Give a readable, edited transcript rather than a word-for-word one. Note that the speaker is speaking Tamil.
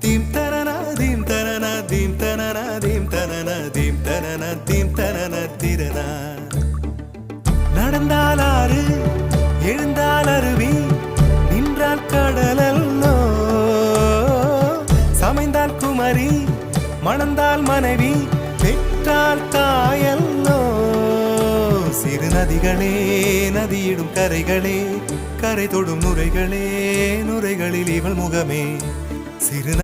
தீம் தனனா தீம் தனனா தீம் தனனா தீம் தனனா தீம் தனனா தீம் தனனா திரனா. நடந்தால் ஆறு எழுந்தால் அருவி நின்றால் கடலல்லோ, சமைந்தால் குமரி மணந்தால் மனைவி பெற்றால் தாயல்லோ. சிறு நதிகளே நதியிடும் கரைகளே கரை தொடும் நுரைகளே நுரைகளில் இவள் முகமே. சிறு